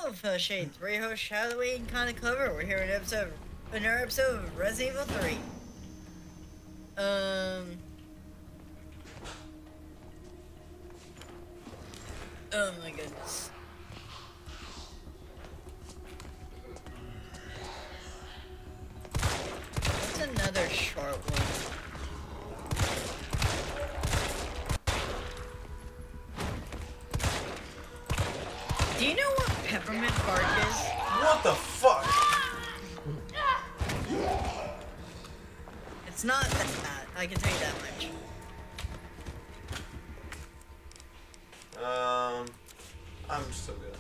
myself, Shane 3 host Halloween kind of cover. We're here in another episode of Resident Evil 3. Oh my goodness. What's another short one? Do you know what peppermint bark is? What the fuck? It's not that, I can tell you that much. I'm still good.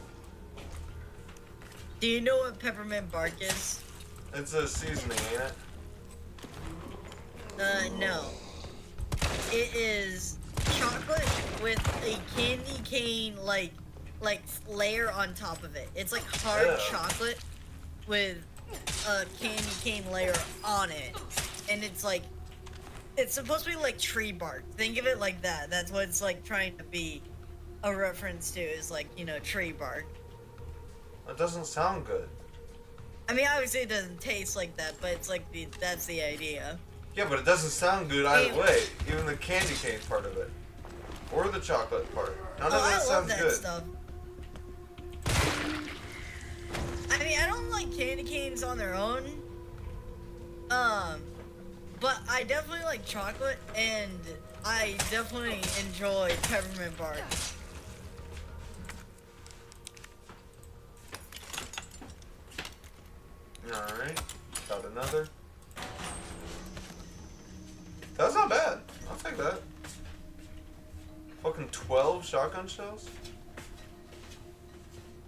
Do you know what peppermint bark is? It's a seasoning, ain't it? No. It is chocolate with a candy cane like layer on top of it. It's like hard chocolate with a candy cane layer on it. And it's like, it's supposed to be like tree bark. Think of it like that. That's what it's like trying to be a reference to, is like, you know, tree bark. That doesn't sound good. I mean, obviously it doesn't taste like that, but it's like that's the idea. Yeah, but it doesn't sound good either way. Even the candy cane part of it. Or the chocolate part. None of that sounds good. Stuff. I mean, I don't like candy canes on their own. But I definitely like chocolate, and I definitely enjoy peppermint bark. Alright, got another. That's not bad. I'll take that. Fucking 12 shotgun shells?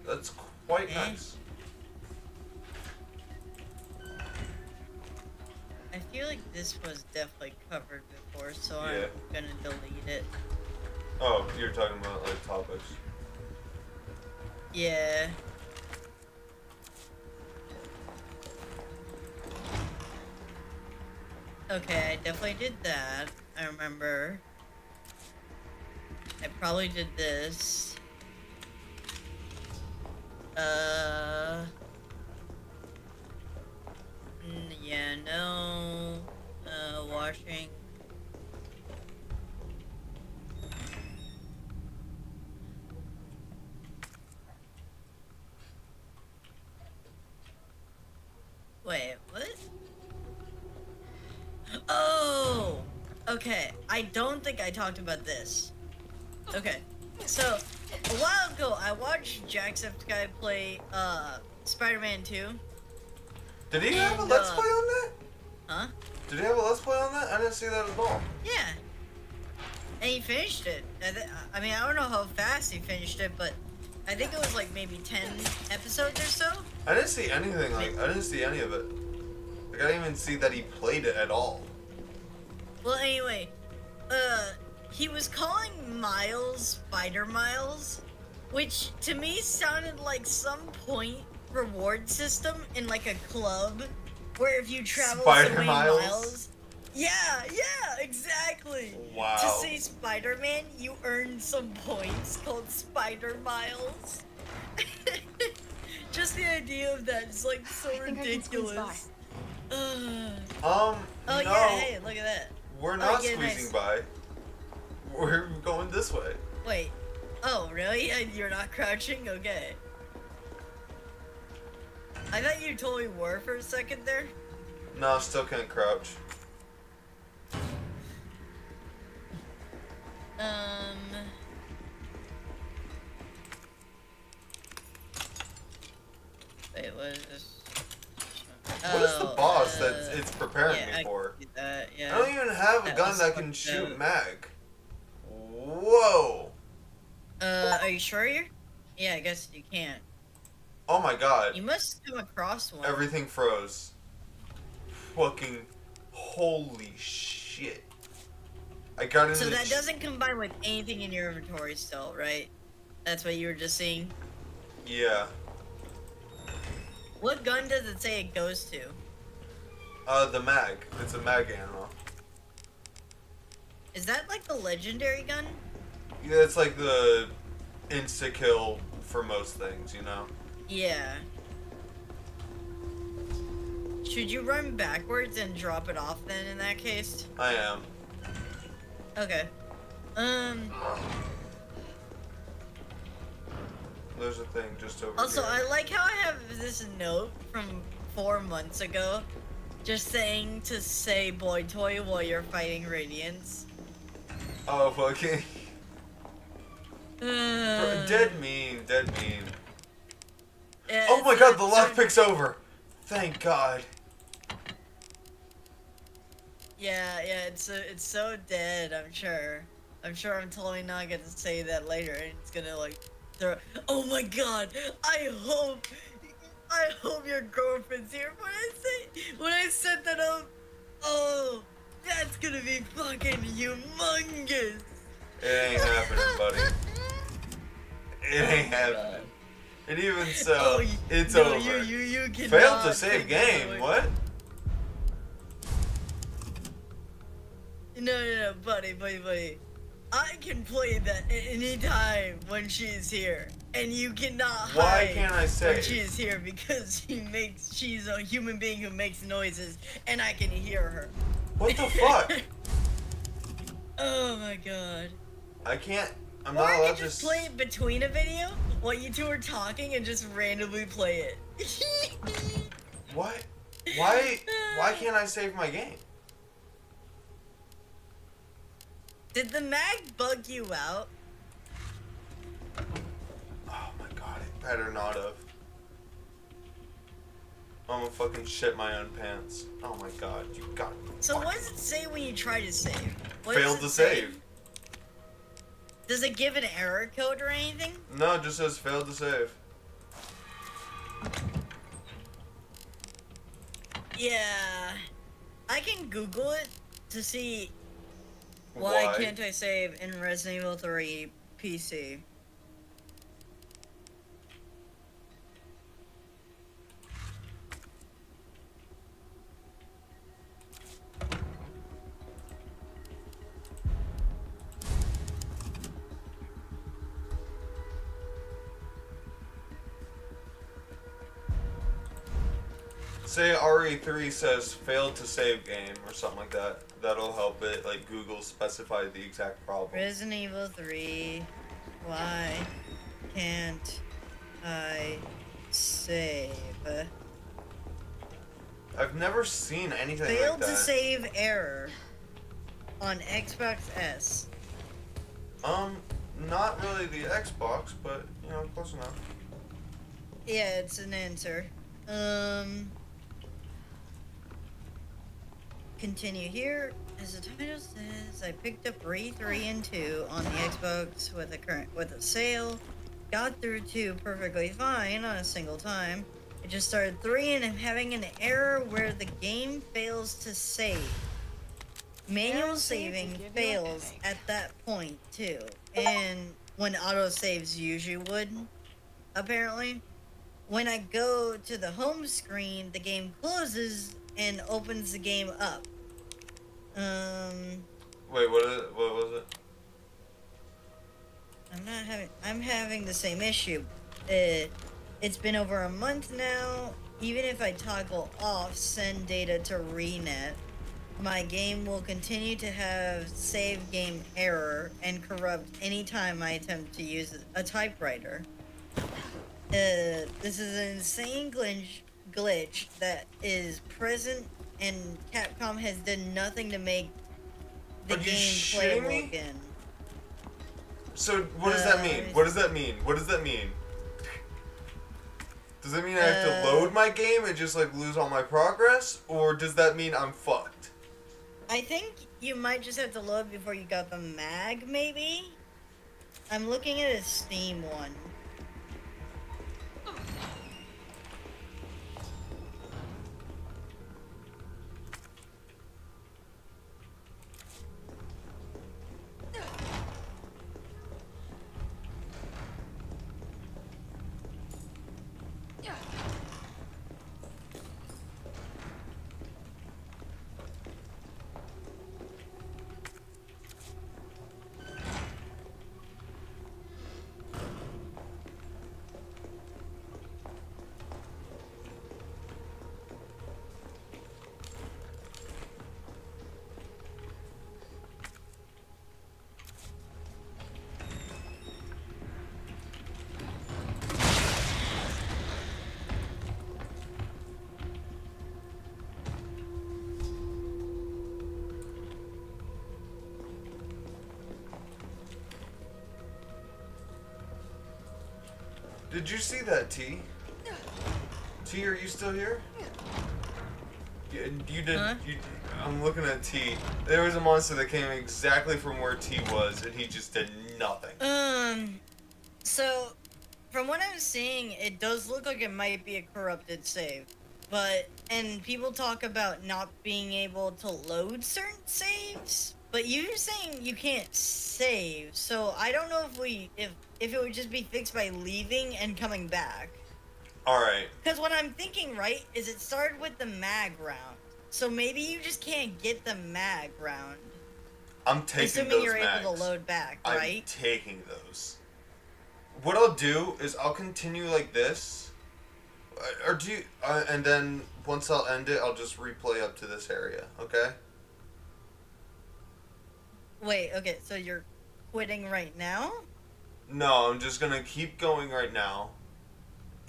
That's quite nice. I feel like this was definitely covered before, so yeah. I'm gonna delete it. Oh, you're talking about like topics. Yeah. Okay, I definitely did that. I remember. I probably did this. Yeah, no. Washing. Wait, what? Oh! Okay, I don't think I talked about this. Okay, so, a while ago, I watched Jacksepticeye play, Spider-Man 2. Did he have a Let's Play on that? Huh? Did he have a Let's Play on that? I didn't see that at all. Yeah. And he finished it. I mean, I don't know how fast he finished it, but I think it was like maybe 10 episodes or so. I didn't see anything, like, I didn't see any of it. Like, I didn't even see that he played it at all. Well, anyway, he was calling Miles Spider Miles, which to me sounded like some point reward system in like a club where if you travel so many miles. Yeah, exactly. Wow. To say Spider-Man, you earn some points called Spider Miles. Just the idea of that is like so ridiculous. Oh no. Yeah, hey, look at that. We're not squeezing by. We're going this way. Wait. Oh, really? You're not crouching? Okay. I thought you totally were for a second there. No, still can't crouch. Wait, what is this? What is the boss that it's preparing me for? Yeah. I don't even have a gun that can shoot mag. Whoa! Are you sure you're? Yeah, I guess you can't. Oh my god. You must come across one. Everything froze. Fucking holy shit. I got into So that doesn't combine with anything in your inventory still, right? That's what you were just seeing? Yeah. What gun does it say it goes to? The mag. It's a mag ammo. Is that like the legendary gun? Yeah, it's like the insta-kill for most things, you know? Yeah. Should you run backwards and drop it off then in that case? I am. Okay. There's a thing just over Also, here. I like how I have this note from 4 months ago, just saying to say boy toy while you're fighting Radiance. Oh, fucking. Dead mean, dead mean. Yeah, Oh my god, the lockpick's over! Thank god. Yeah, it's so dead, I'm sure. I'm totally not gonna say that later, and it's gonna like throw. Oh my god! I hope your girlfriend's here when I set that up. Oh, that's gonna be fucking humongous. It ain't happening, buddy. It ain't happening. And even so, it's no, over. You cannot Failed to save take that game. away. What? No, buddy. I can play that at any time when she's here, and you cannot hide. Why can't I when save? she is here? Because she's a human being who makes noises, and I can hear her. What the fuck? Oh my god. I can't. I'm Or not I allowed could to. just play it between a video while you two are talking and just randomly play it. What? Why can't I save my game? Did the mag bug you out? Oh my god, it better not have. I'm gonna fucking shit my own pants. Oh my god, you got me. So what does it say when you try to save? What Failed does to it say? save. Does it give an error code or anything? No, it just says failed to save. Yeah. I can Google it to see why can't I save in Resident Evil 3 PC. Say RE3 says failed to save game or something like that. That'll help it, like Google specify the exact problem. Resident Evil 3, why can't I save? I've never seen anything Failed like that. to save error on Xbox S. Not really the Xbox, but, you know, close enough. Yeah, it's an answer. Continue here. As the title says, I picked up RE3 and 2 on the Xbox with a sale. Got through 2 perfectly fine on a single time. I just started 3 and I'm having an error where the game fails to save. Manual saving fails at that point too. And when autosaves usually would, apparently. When I go to the home screen, the game closes and opens the game up. Wait, what was it? I'm having the same issue. It's been over a month now. Even if I toggle off send data to Renet, my game will continue to have save game error and corrupt anytime I attempt to use a typewriter. This is an insane glitch that is present, and Capcom has done nothing to make the game playable again. So, what does that mean? What does that mean? What does that mean? Does that mean I have to load my game and just, like, lose all my progress? Or does that mean I'm fucked? I think you might just have to load before you got the mag, maybe? I'm looking at a Steam one. Did you see that, T? T, are you still here? Yeah, you did. Huh? I'm looking at T. There was a monster that came exactly from where T was, and he just did nothing. So, from what I'm seeing, it does look like it might be a corrupted save. And people talk about not being able to load certain saves, but you're saying you can't save, so I don't know if it would just be fixed by leaving and coming back. Alright. Because what I'm thinking, right, is it started with the mag round. So maybe you just can't get the mag round. I'm taking assuming those you're mags. able to load back, right? I'm taking those. What I'll do is I'll continue like this. Or do you, and then once I'll end it, I'll just replay up to this area, okay? Wait, okay, so you're quitting right now? No, I'm just gonna keep going right now.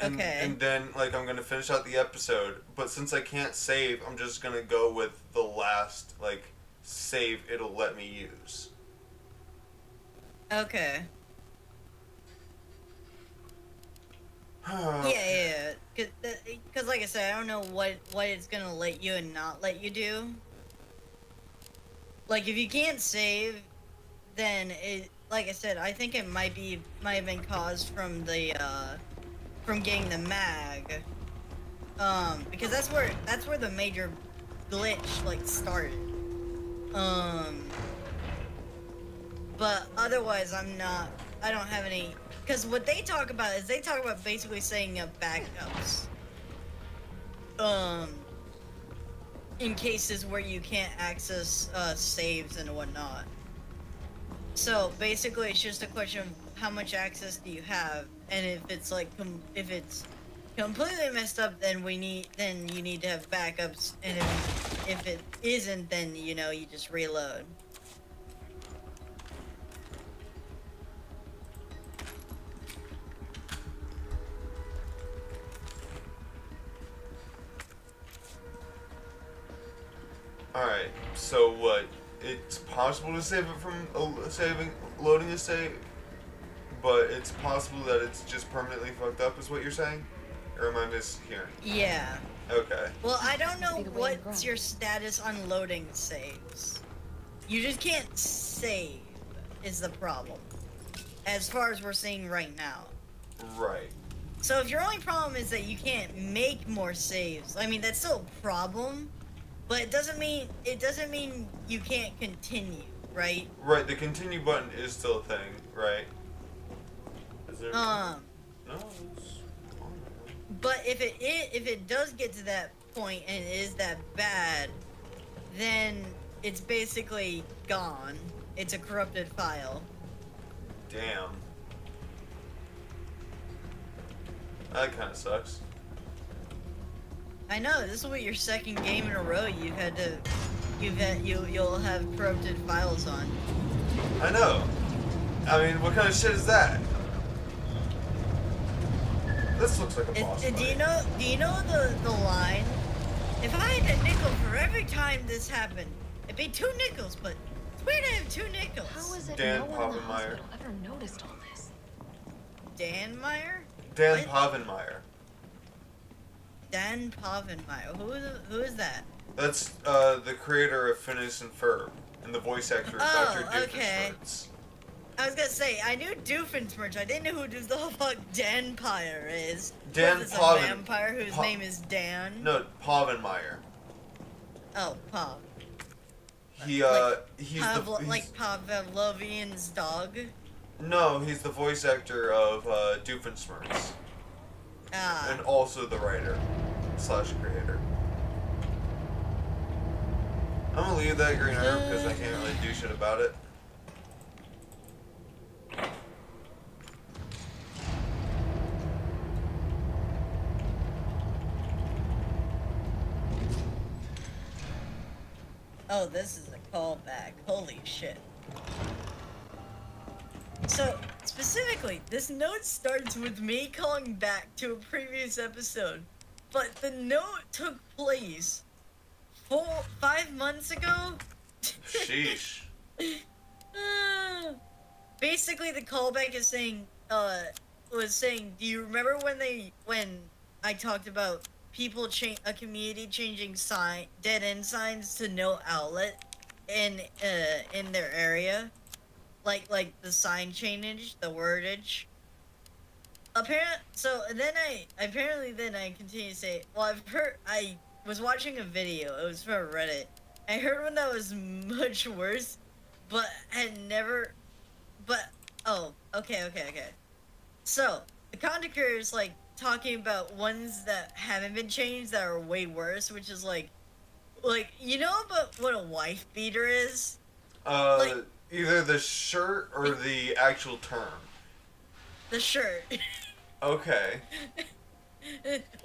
Okay. And then, like, I'm gonna finish out the episode. But since I can't save, I'm just gonna go with the last, like, save it'll let me use. Okay. Yeah. Because like I said, I don't know what it's gonna let you and not let you do. Like, if you can't save, then like I said, I think it might have been caused from the, from getting the mag. Because that's where the major glitch, like, started. But otherwise, I don't have any. Because what they talk about is basically setting up backups. In cases where you can't access saves and whatnot. So basically, it's just a question of how much access do you have, and if it's like if it's completely messed up, then you need to have backups, and if it isn't, then you just reload. Alright, so what? It's possible to save it from loading a save, but it's possible that it's just permanently fucked up, is what you're saying? Or am I mishearing? Yeah. Okay. Well, I don't know what's your status on loading saves. You just can't save, is the problem. As far as we're seeing right now. Right. So if your only problem is that you can't make more saves, I mean, that's still a problem. But it doesn't mean you can't continue, right? Right, the continue button is still a thing, right? Is there No, it's but if it does get to that point and it is that bad, then it's basically gone. It's a corrupted file. Damn. That kind of sucks. I know, this will be your second game in a row you'll have corrupted files on. I know. I mean, what kind of shit is that? This looks like a boss fight. Do you know the line? If I had a nickel for every time this happened, it'd be 2 nickels, but it's weird I have 2 nickels. How is it Dan no one in the Povenmire. hospital ever noticed all this? Dan Meyer? Dan What? Povenmire. Dan Povenmire. Who is that? That's the creator of Phineas and Ferb, and the voice actor of Dr. Okay. Doofenshmirtz. I was gonna say, I knew Doofenshmirtz. I didn't know who the fuck Dan Pyre is. Dan What is this, Poven- a vampire whose name is Dan? No, Povenmire. Oh, Pav. He's Like Pavlovian's dog? No, he's the voice actor of Doofenshmirtz. Ah. And also the writer / creator. I'm gonna leave that green herb because I can't really do shit about it. Oh, this is a callback. Holy shit. So, specifically, this note starts with me calling back to a previous episode, but the note took place 5 months ago? Sheesh. Basically, the callback is saying, was saying, do you remember when I talked about people a community changing dead end signs to no outlet in their area, like the sign change, the wordage. Apparently then I continue to say, well, I was watching a video. It was from Reddit. I heard one that was much worse, but had never. But oh, okay. So the content creator is like talking about ones that haven't been changed that are way worse, which is like you know about what a wife beater is? Either the shirt or the actual term. The shirt. Okay.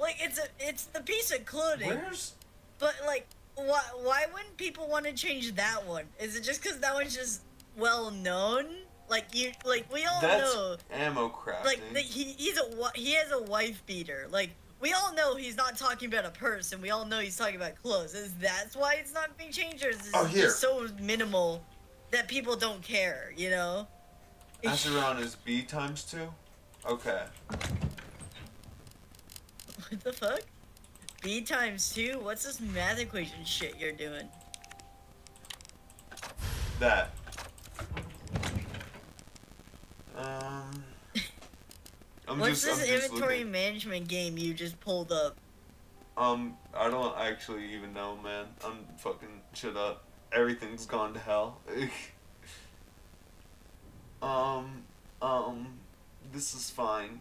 Like it's the piece of clothing. Where's? But like, why wouldn't people want to change that one? Is it just because that one's just well known? Like we all know. Ammo crafting. Like he has a wife beater. Like we all know he's not talking about a person. We all know he's talking about clothes. Is that why it's not being changed, or is it just so minimal that people don't care? You know. Acheron is B times 2? Okay. What the fuck? B times 2? What's this math equation shit you're doing? That. What's this inventory management game you just pulled up? I don't actually even know, man. I'm fucking shut up. Everything's gone to hell. This is fine.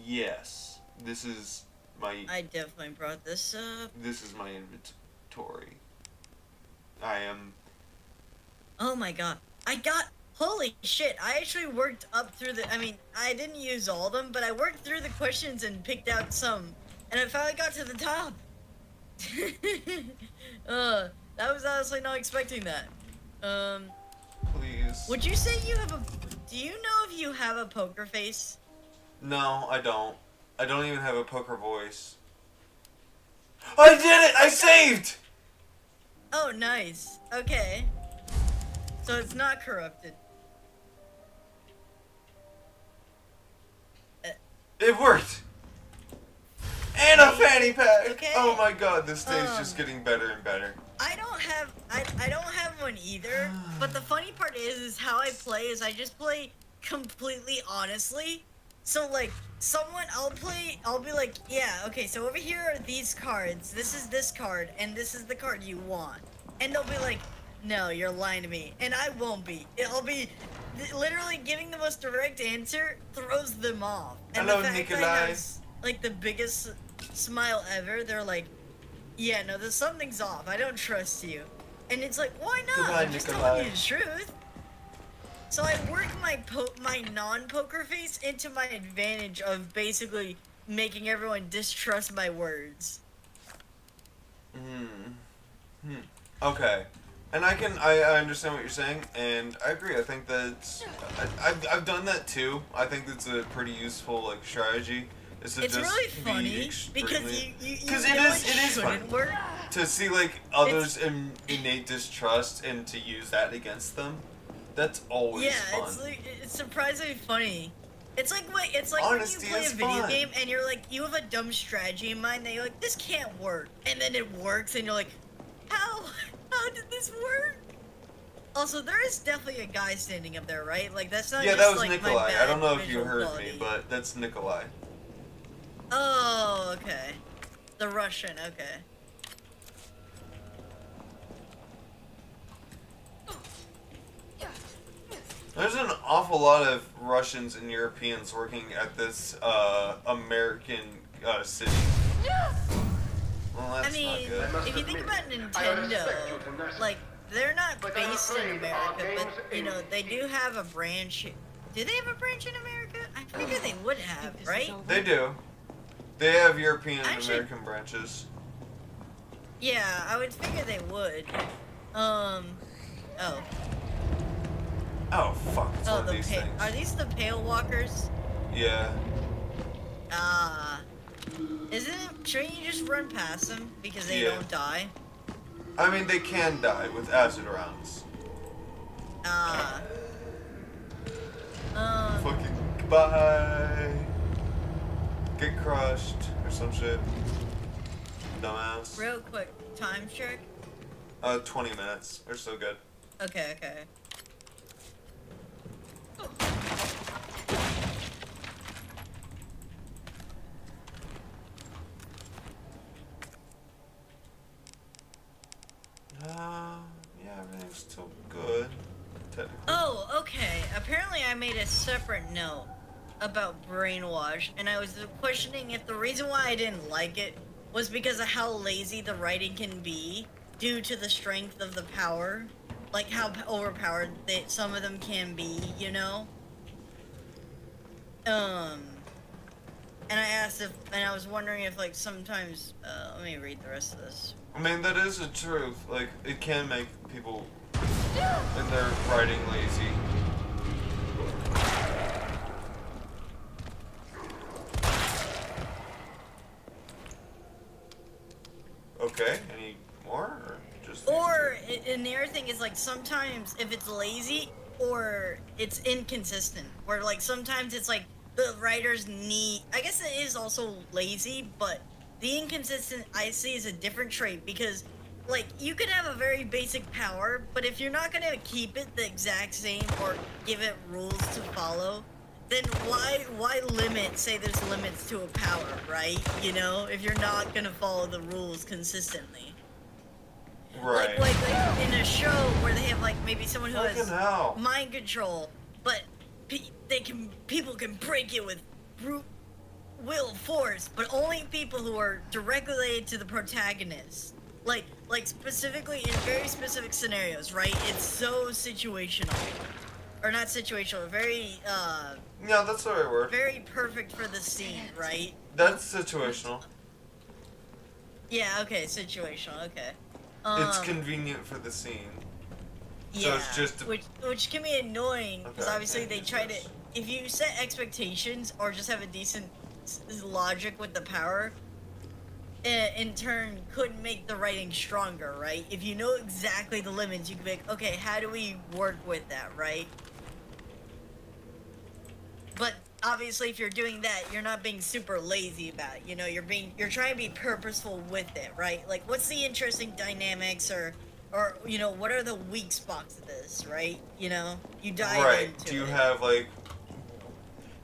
Yes. This is my... I definitely brought this up. This is my inventory. I am... Oh my god. Holy shit, I actually worked up through I mean, I didn't use all of them, but I worked through the questions and picked out some. And I finally got to the top. That was honestly not expecting that. Please. Would you say you have do you know if you have a poker face? No, I don't. I don't even have a poker voice. I did it! I saved! Oh, nice. Okay. So it's not corrupted. It worked! And a fanny pack! Okay. Oh my god, this day's just getting better and better. I don't have one either, but the funny part is how I play is I just play completely honestly. So like I'll be like, yeah, okay, so over here are these cards, this is this card, and this is the card you want. And they'll be like, no, you're lying to me. And I won't be. I'll be literally giving the most direct answer throws them off. And hello, the fact Nikolai. that I have, like, the biggest smile ever, they're like, yeah, no, there's something's off. I don't trust you. And it's like, why not? Goodbye, I'm just Nikolai. telling you the truth. So I work my non-poker face into my advantage of basically making everyone distrust my words. Okay. And I understand what you're saying, and I agree. I think that I've done that too. I think that's a pretty useful like strategy. Is to It's just really funny because because you it is fun work. to see like others' innate distrust and to use that against them. That's always fun. It's surprisingly funny. It's like Honesty when you play a is video fun. game and you're like, you have a dumb strategy in mind that you're like, this can't work, and then it works, and you're like, how did this work? Also, there is definitely a guy standing up there, right? Like that's not. Yeah, just, that was like, Nikolai. my bad I don't know if you visual heard quality. me, but that's Nikolai. Oh, okay. The Russian, okay. There's an awful lot of Russians and Europeans working at this American city. Well, that's I mean, not good. if you think about Nintendo, like, they're not based in America, but, you know, they do have a branch. Do they have a branch in America? I figure they would have, right? They do. They have European and Actually- American branches. Yeah, I would figure they would. Oh. Oh, fuck. It's Oh, one of these things. are these the Pale Walkers? Yeah. Ah. Shouldn't you just run past them because they Yeah. don't die? I mean, they can die with acid rounds. Ah. Fucking goodbye. Get crushed or some shit. Dumbass. Real quick, time check. 20 minutes. We're so good. Okay, okay. Yeah, everything's still good. Technically. Oh, okay. Apparently I made a separate note about Brainwash, and I was questioning if the reason why I didn't like it was because of how lazy the writing can be due to the strength of the power. Like how overpowered some of them can be, you know? And I asked if, and I was wondering if, like, sometimes, let me read the rest of this. I mean, that is the truth. Like, it can make people in their writing lazy. Okay, any more? Or just these Or, two? and the other thing is, like, sometimes if it's lazy or it's inconsistent, where, like, sometimes it's like the writers need, I guess it is also lazy, but the inconsistent I see is a different trait because, like, you could have a very basic power, but if you're not gonna keep it the exact same or give it rules to follow, then why limit, say there's limits to a power, right? You know, if you're not gonna follow the rules consistently. Right. Like in a show where they have, like, maybe someone who Fucking has hell. mind control, but people can break it with brute will force, but only people who are directly related to the protagonist. Like specifically in very specific scenarios, right? It's so situational. Or not situational, very, Yeah, that's the right word. very perfect for the scene, right? That's situational. Yeah, okay, situational, okay. It's convenient for the scene. So Yeah, it's just which can be annoying, because Okay, obviously they yes, try yes. to, if you set expectations or just have a decent logic with the power, in turn could make the writing stronger, right? If you know exactly the limits, you can be like, okay, how do we work with that, right? But obviously if you're doing that, you're not being super lazy about it, you know, you're trying to be purposeful with it, right? Like, what's the interesting dynamics, or you know, what are the weak spots of this, right? You know, you dive right. into Do you it. have, like,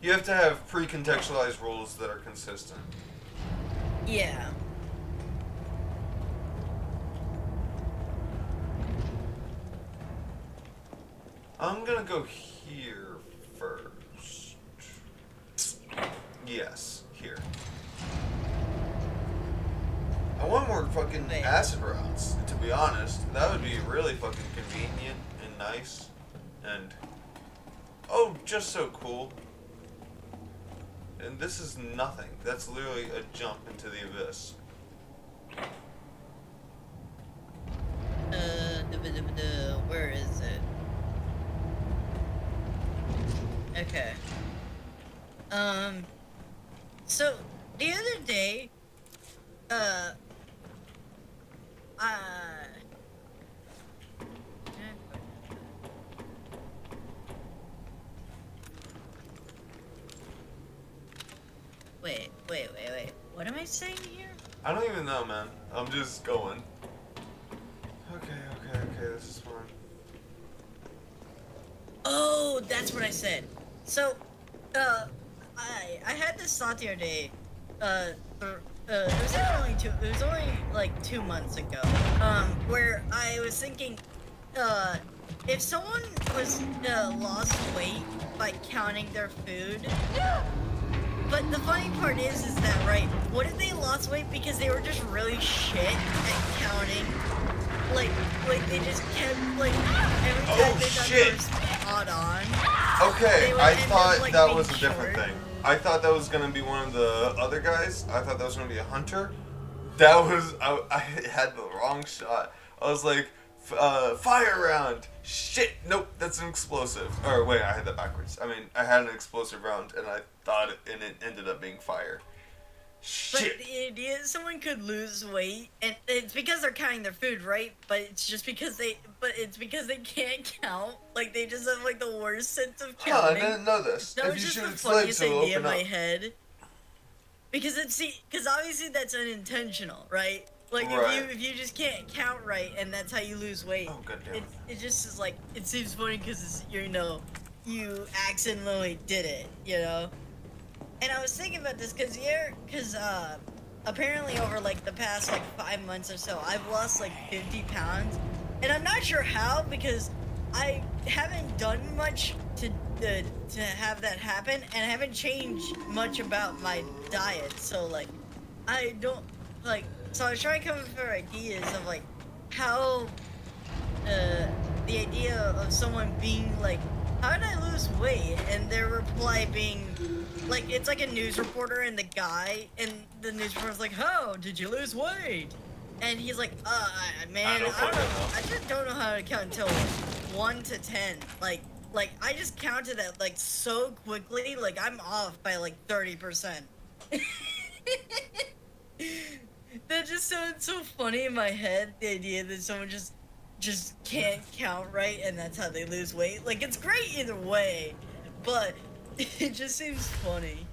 you have to have pre-contextualized rules that are consistent. Yeah. I'm gonna go here first. Yes, here. I want more fucking Wait. acid rounds, to be honest. That would be really fucking convenient and nice. And, oh, just so cool. And this is nothing. That's literally a jump into the abyss. Where is it? Okay. So, the other day, wait. What am I saying here? I don't even know, man. I'm just going. Okay, this is fine. Oh, that's what I said. So, I had this thought the other day, it was only like 2 months ago, where I was thinking, if someone was, lost weight by counting their food, but the funny part is that, right, what if they lost weight because they were just really shit at counting? Like they just kept, like, every time they got their spot on. Okay, they would I end up, thought like, that being was a different short. thing. I thought that was gonna be one of the other guys. I thought that was gonna be a hunter. That was, I had the wrong shot. I was like, fire round. Shit, nope, that's an explosive. Or wait, I had that backwards. I mean, I had an explosive round and I thought it, and it ended up being fire. But Shit. the idea is someone could lose weight, and it's because they're counting their food, right? But it's just because they can't count. Like, they just have, like, the worst sense of Huh, I counting. didn't know this. That If was you just shoot the its legs, funniest it'll idea in open my up. head. because obviously that's unintentional, right? Like Right. if you just can't count right and that's how you lose weight, Oh, goddamn. it just is like it seems funny because you accidentally did it, you know. And I was thinking about this because apparently over like the past like 5 months or so, I've lost like 50 pounds, and I'm not sure how because I haven't done much to have that happen, and I haven't changed much about my diet. So like, I don't like. So I was trying to come up with ideas of like how the idea of someone being like, how did I lose weight? And their reply being like, it's like a news reporter and the guy, and the news reporter's like, how did you lose weight? And he's like, man, I don't know. I just don't know how to count until 1 to 10. Like I just counted that like so quickly, like I'm off by like 30%. That just sounds so funny in my head, the idea that someone just can't count right and that's how they lose weight. Like, it's great either way, but it just seems funny.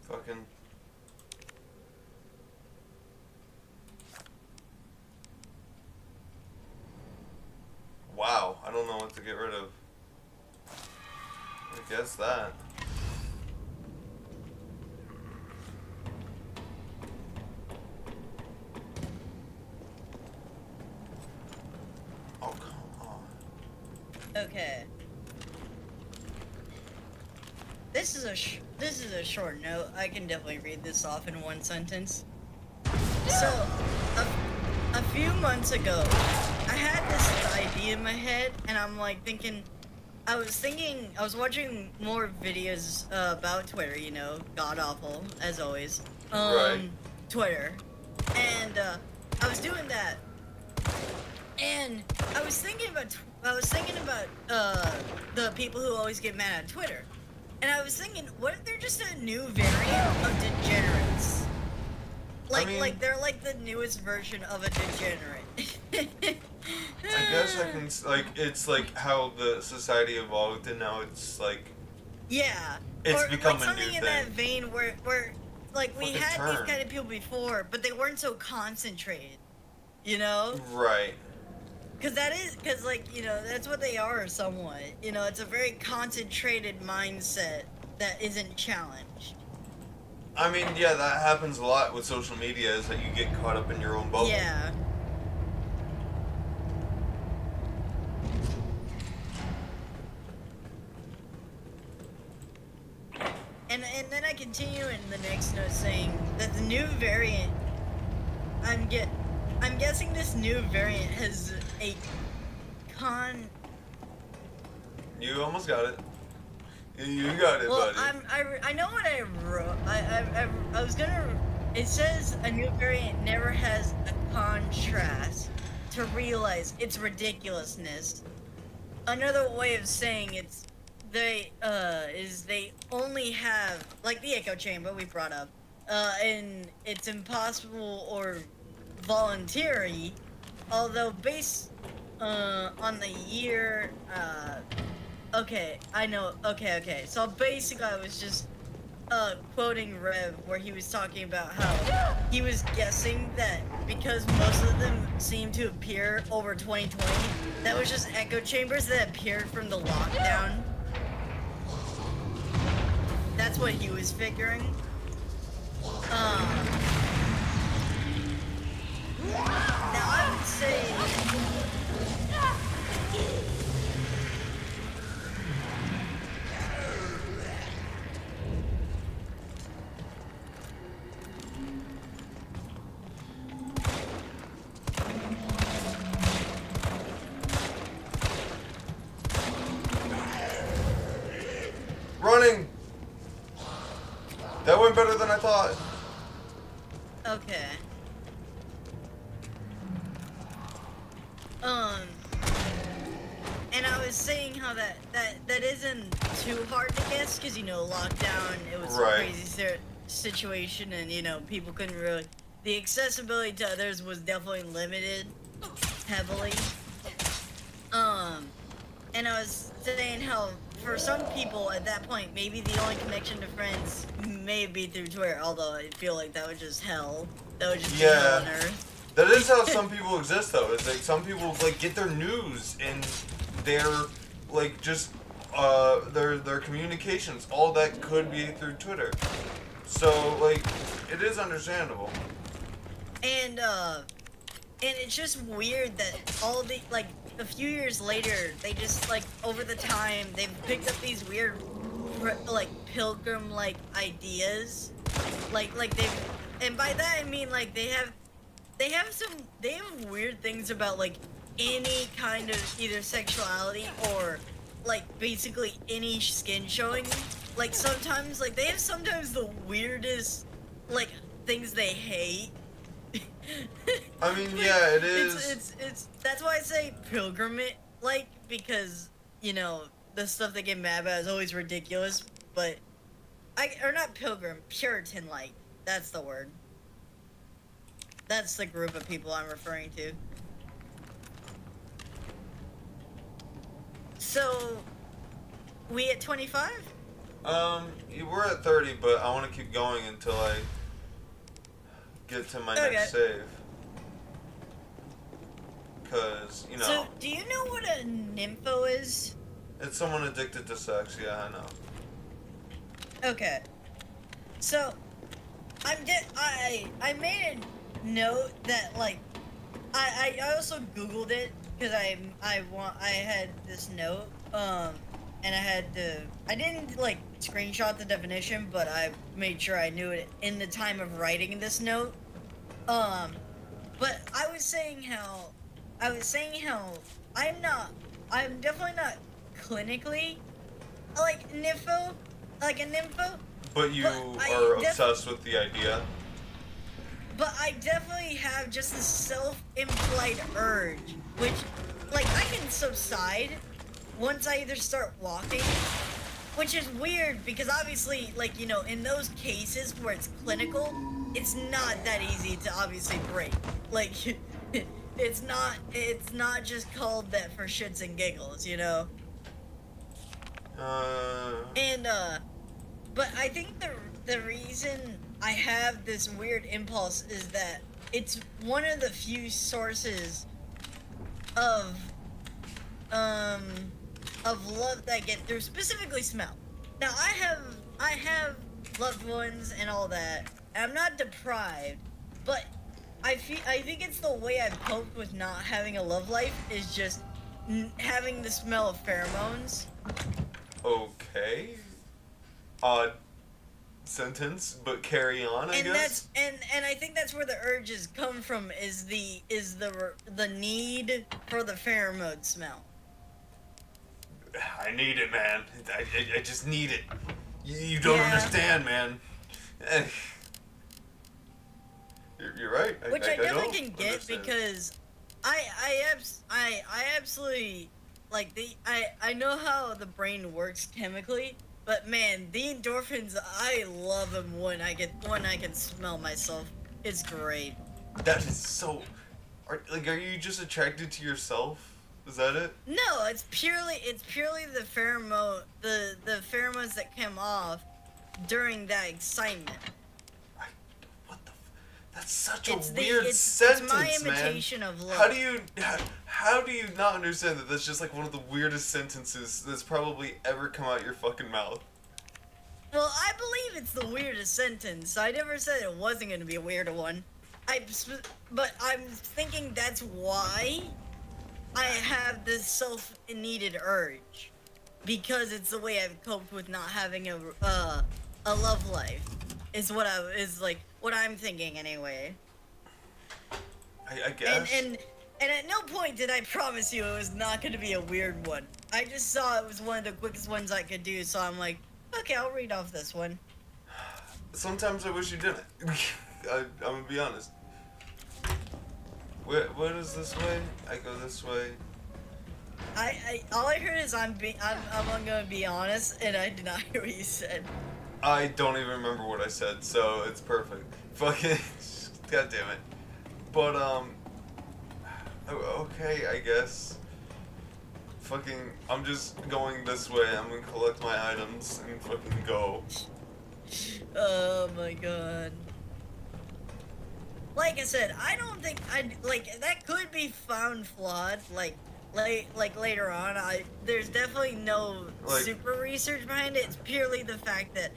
Fucking... Wow, I don't know what to get rid of. I guess that. Oh, come on. Okay. This is a short note. I can definitely read this off in one sentence. So, a few months ago, I had this idea in my head, and I'm like thinking, I was watching more videos about Twitter, you know, god awful, as always. Right. Twitter. And, I was doing that. And I was thinking about the people who always get mad at Twitter. And I was thinking, what if they're just a new variant of degenerates? Like they're like the newest version of a degenerate. I guess I can, like, it's like how the society evolved and now it's like... Yeah. It's become like a something new in thing. that vein where like we Fucking had turn. these kind of people before, but they weren't so concentrated. You know? Right. Because like, you know, that's what they are somewhat. You know, it's a very concentrated mindset that isn't challenged. I mean, yeah, that happens a lot with social media, is that you get caught up in your own bubble. Yeah. And then I continue in the next note saying that the new variant, I'm guessing this new variant has a You almost got it. You got it, well, buddy. I know what I wrote. I was gonna. It says a new variant never has a contrast to realize its ridiculousness. Another way of saying they only have, like the echo chamber we brought up, and it's impossible or voluntary, although based on the year. Okay, I know. Okay. So basically, I was just quoting Rev, where he was talking about how he was guessing that because most of them seemed to appear over 2020, that was just echo chambers that appeared from the lockdown. That's what he was figuring. Now I would say. Running! That went better than I thought. Okay. And I was saying how that isn't too hard to guess, because, you know, lockdown, it was Right. a crazy situation, and, you know, people couldn't really... The accessibility to others was definitely limited, heavily. and I was saying how for some people at that point, maybe the only connection to friends may be through Twitter. Although I feel like that was just hell. That would just be hell on earth. That is how some people exist, though. It's like some people like get their news and their like just their communications. All that could be through Twitter. So like it is understandable. And it's just weird that all the like a few years later they just like over the time they've picked up these weird like pilgrim like ideas like they've, and by that I mean like they have weird things about like any kind of either sexuality or like basically any skin showing. Like sometimes like they have sometimes the weirdest like things they hate. I mean, yeah, it is. It's that's why I say pilgrimage, like, because you know the stuff they get mad about is always ridiculous. But or not pilgrim, Puritan like. That's the word. That's the group of people I'm referring to. So, we at 25? We're at 30, but I want to keep going until I get to my next save. Because, you know... So, do you know what a nympho is? It's someone addicted to sex, yeah, I know. Okay. So, I made a note that, like, I also Googled it, because I had this note, and I didn't, like, screenshot the definition, but I made sure I knew it in the time of writing this note. But I was saying how I'm definitely not clinically, like, a nympho. But you are obsessed with the idea? But I definitely have just a self-implied urge, which, like, I can subside once I either start walking, which is weird because obviously, like, you know, in those cases where it's clinical, it's not that easy to obviously break. Like, it's not just called that for shits and giggles, you know? But I think the reason I have this weird impulse is that it's one of the few sources of love that I get through, specifically smell. Now I have loved ones and all that, and I'm not deprived, but I think it's the way I've coped with not having a love life is just having the smell of pheromones. Okay. Odd sentence, but carry on, I guess. And I think that's where the urges come from, is the need for the pheromone smell. I need it, man. I just need it. You don't understand, man. You're right. Which I definitely can get because I absolutely like I know how the brain works chemically, but man, the endorphins, I love them when I can smell myself. It's great. That is so. Are you just attracted to yourself? Is that it? No, it's purely the pheromone, the pheromones that come off during that excitement. That's such a weird sentence, it's my imitation of love. How do you not understand that that's just like one of the weirdest sentences that's probably ever come out your fucking mouth? Well, I believe it's the weirdest sentence. I never said it wasn't going to be a weird one. But I'm thinking that's why I have this self-needed urge, because it's the way I've coped with not having a love life. Is what I'm thinking anyway. I guess. And at no point did I promise you it was not going to be a weird one. I just saw it was one of the quickest ones I could do, so I'm like, okay, I'll read off this one. Sometimes I wish you didn't. I'm gonna be honest. What is this way? I go this way. All I heard is I'm gonna be honest, and I did not hear what you said. I don't even remember what I said, so it's perfect. Fucking, god damn it. But okay, I guess. fucking, I'm just going this way. I'm gonna collect my items and fucking go. Oh my god. Like I said, I don't think that could be found flawed. Like later on, there's definitely no Like- super research behind it. It's purely the fact that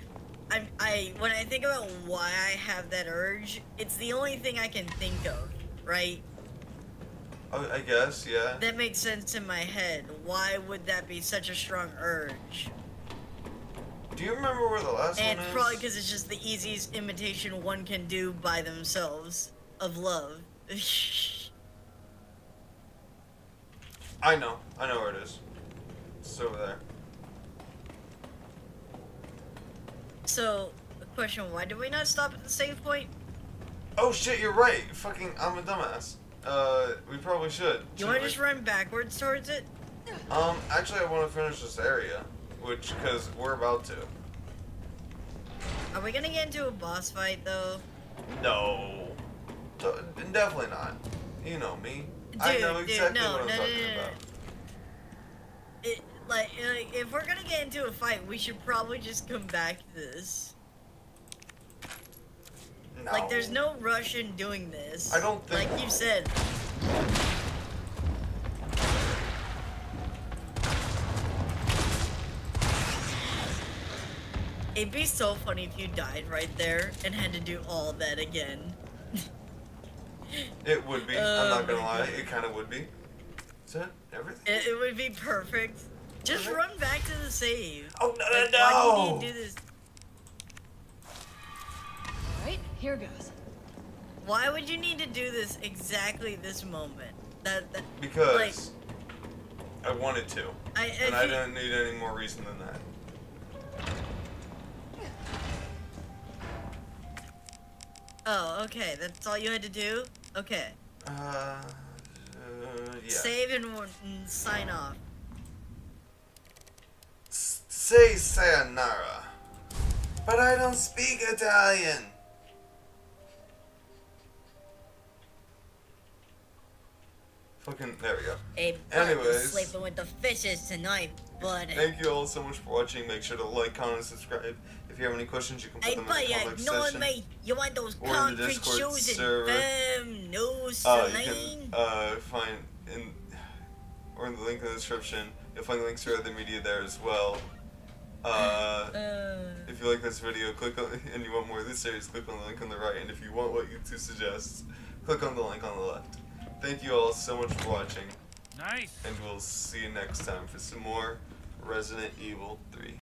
when I think about why I have that urge, it's the only thing I can think of, right? I guess, yeah. That makes sense in my head. Why would that be such a strong urge? Do you remember where the last And one is? probably because it's just the easiest imitation one can do by themselves of love. I know where it is. It's over there. So, the question, why did we not stop at the save point? Oh shit, you're right. Fucking, I'm a dumbass. We probably should. You want to just run backwards towards it? Actually, I want to finish this area, because we're about to. Are we gonna get into a boss fight, though? No. Definitely not. You know me. I know exactly what I'm talking about. Like, if we're gonna get into a fight, we should probably just come back to this. No. Like, there's no rush in doing this. I don't think- Like you said. It'd be so funny if you died right there and had to do all that again. It would be. I'm Oh not gonna my lie. God. It kind of would be. Is that everything? It would be perfect. Just Okay. run back to the save. Oh, no, Like, no, why do you no! need to do this? Alright, here goes. Why would you need to do this exactly this moment? Because I wanted to. And I feel- didn't need any more reason than that. Oh, okay. That's all you had to do? Okay. Yeah. Save and sign off. Say sayonara. But I don't speak Italian. Fucking, there we go. Hey, Anyways. sleeping with the fishes tonight, buddy. Thank you all so much for watching. Make sure to like, comment, and subscribe. If you have any questions, you can put Hey, them in buddy, the comment ignore section. me. You want those Or in the concrete Discord shoes and server. bam, no, You Celine? can find in the link in the description. You'll find links to other media there as well. If you like this video, click on, and you want more of this series, click on the link on the right. And if you want what YouTube suggests, click on the link on the left. Thank you all so much for watching. Nice. And we'll see you next time for some more Resident Evil 3.